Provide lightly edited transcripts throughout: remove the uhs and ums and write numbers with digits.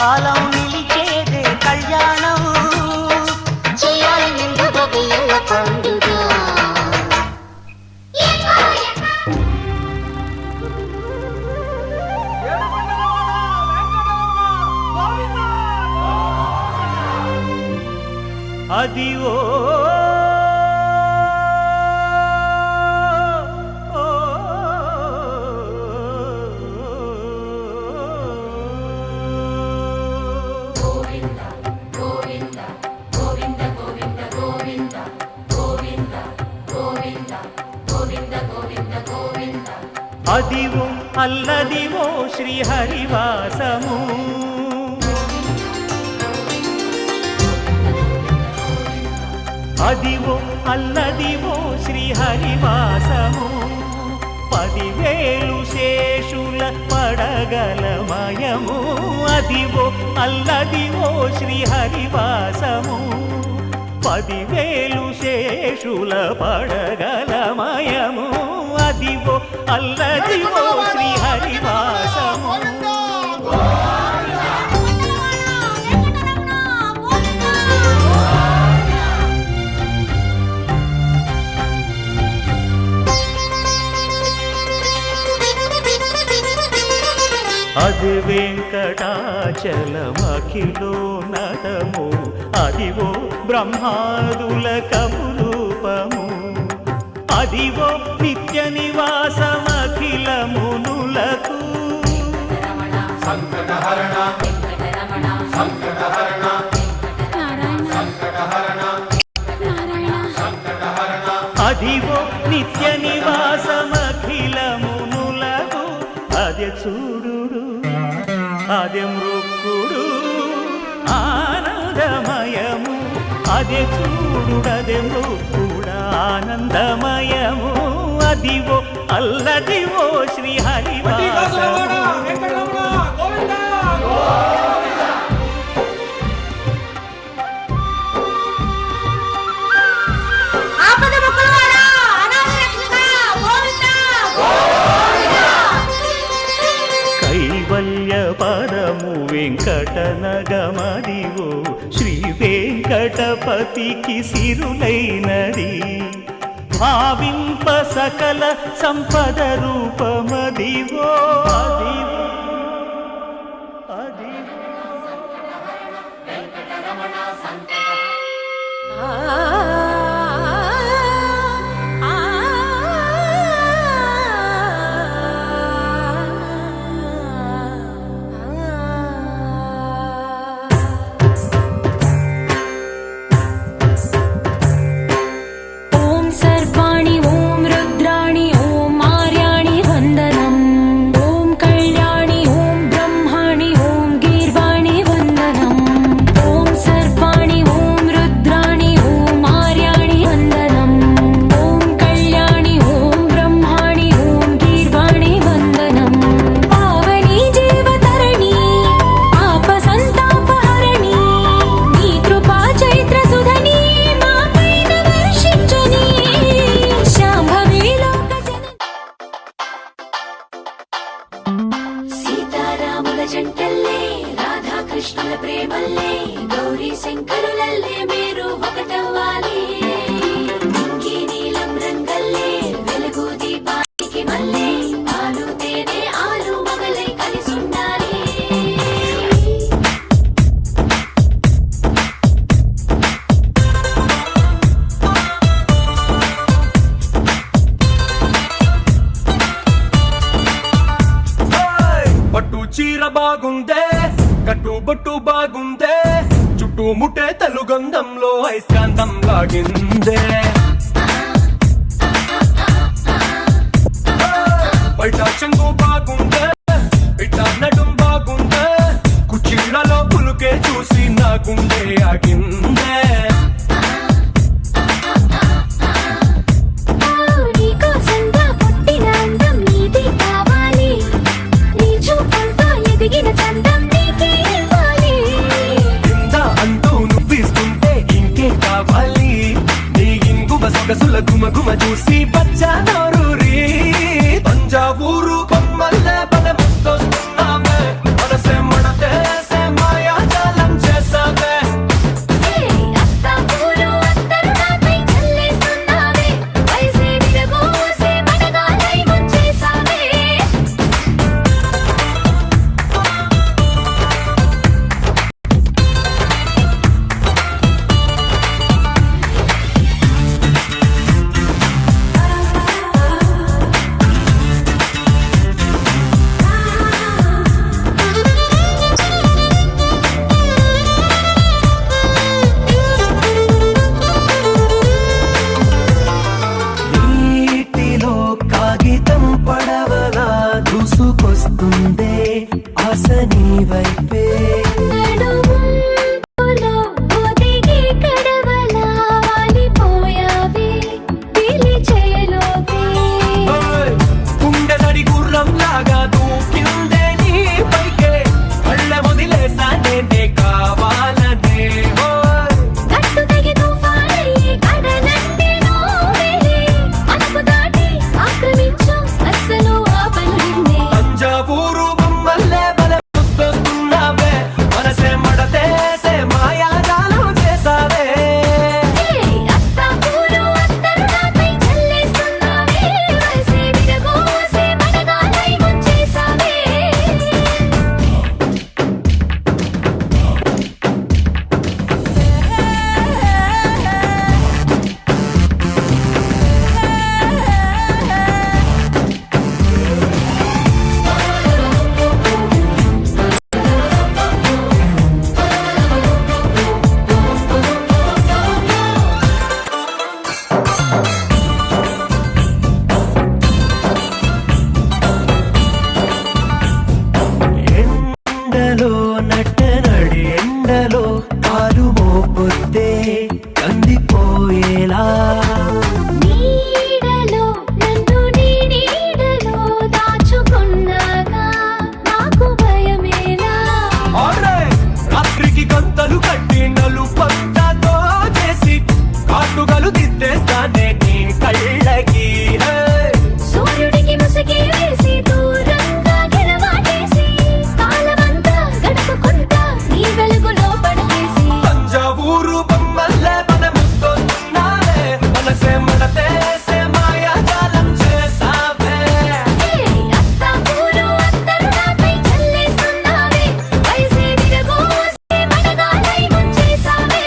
కాలం నిలిచేదే కళ్యాణం చేయాలి నిండుగా వెయ్యల పండుగ. అదివో అదివో అల్లదివో శ్రీహరివాసము అదివో అల్లదివో శ్రీహరివాసము 10,000 శేషుల పడగలమయము అదివో అల్లదివో శ్రీహరివాసము 10,000 శేషుల పడగలమయము అదివో అల్లదివో శ్రీహరివాసము. అది వెంకటాచలమఖిలో నటము అదివో బ్రహ్మాదుల కపురూపము అదివో నిత్య నివాసమఖిల మునులకు సంకటహరణ సంకటహరణ సంకటహరణ అదివో నిత్య నివాసమఖిల మునులకు అదే చూడు అదే మృక్కుడు ఆనందమయము అదే చూడు అదే మృక్కుడు ఆనందమయము అదివో అల్లదివో శ్రీహరివాసము. కైవల్య పరము వెంకటనగమదివో శ్రీ వెంకటపతికి సిరులైనది భావింప సకల సంపద రూపమదివో అదివో అదివో జంటల్లే రాధాకృష్ణుల ప్రేమల్లే గౌరీ శంకరులల్లే మీరు ఒకటవ్వాలి ఇంకీ నీలం రంగల్లే వెలుగు దీపానికి మల్లే పాలు తేనె ఆలు మగలై కలిసుండాలి. పట్టు చీర బాగుందే కట్టు బొట్టు బాగుందే చుట్టూ ముట్టే తెలుగంధంలో ఐస్కాంతం లాగిందే బయట చెంగు బాగుందే ఇట్ట నడుం బాగుందే కుచీలలో పులుకే చూసి నా గుండె ఆగిందే సొగసుల గుమ గుమ చూసి బచ్చానూరి తంజావూరు బొమ్మల్లే బల ముద్దొస్తున్నామే మనసే మడతేసే మాయ వస్తుందే ఆశ నీ వైపే నడుములో ఒదిగి కడవలా వాలిపోయావే పిలిచేలోపే గుండెదడి గుర్రం లాగా దూకిందే నీ పైకే కళ్ళ వదిలేసానే నే కావాలనే గట్టు తెగి తుఫానయ్యి కడలంటే నోవేలే అనుకు దాటి ఆక్రమించు అస్సలు ఆపను నిన్నే తంజావూరు బొమ్మల్లే బలముతున్నావే మనసే మడతేసే మాయాజాలం చేసావే అత్తాపూరు అత్తరు నాపై చల్లేస్తున్నావే వలసే విరబోసే మడగాలై ముంచేసావే ఎండలో నట్టనడి ఎండలో కాలు మోపొద్దే కందిపోయేలా నీడలో నన్ను నీ నీడలో దాచుకున్నాగా నాకు భయమేలా రాత్రికి గంతలు కట్టి నలుపంతతో చేసి కాటుగలు దిద్దేస్తానే నీ కళ్ళకి సూర్యుడికి ముసుగే వేసి దూరంగా గెలవాటేసి కాలమంతా గడుపుకుంటా నీ వెలుగులో పడకేసి తంజావూరు బొమ్మల్లే మనముతున్నావే మనసే మడతేసే మాయాజాలం చేసావే అత్తాపూరు అత్తరు నాపై చల్లేస్తున్నావే వయసే విరబోసే మడగాలై ముంచేసావే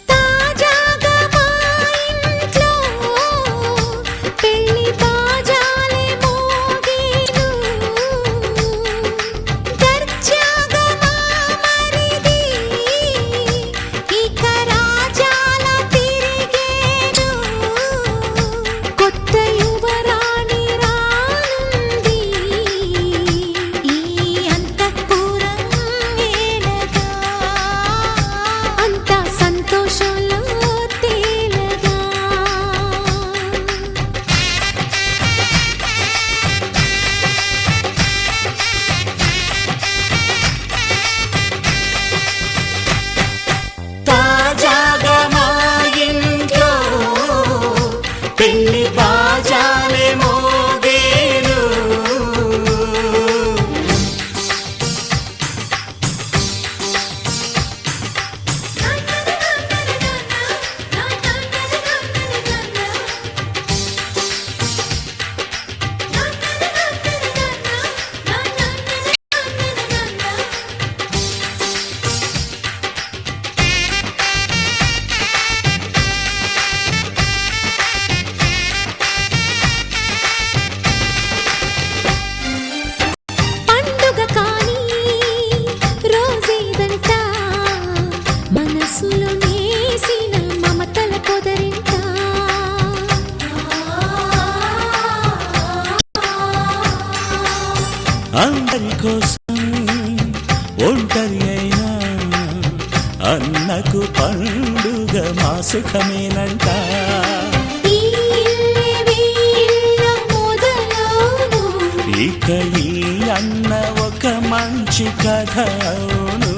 తాజాగా మా ఇంట్లో పెళ్లి బాజాలే మోగేను దర్జాగా మా మరిది ఇక రాజాల తిరిగేను కొత్త యువరాణి రానుంది ఈ అంతఃపురం ఏలగా అంత సంతోషంలో తేలగా తాజాగా మా ఇంట్లో పెళ్లి బాజాలే మోగేను పండుగ కానీ రోజేదంట మనసులో నేసిన మమతల పొదరింట అందరి కోసం ఒంటరి అయినా అన్నకు పండుగ మా సుఖమేనంట ఈ ఇల్లే వీళ్ళ మొదలవును ఇక ఈ అన్న ఒక మంచి కథ అవును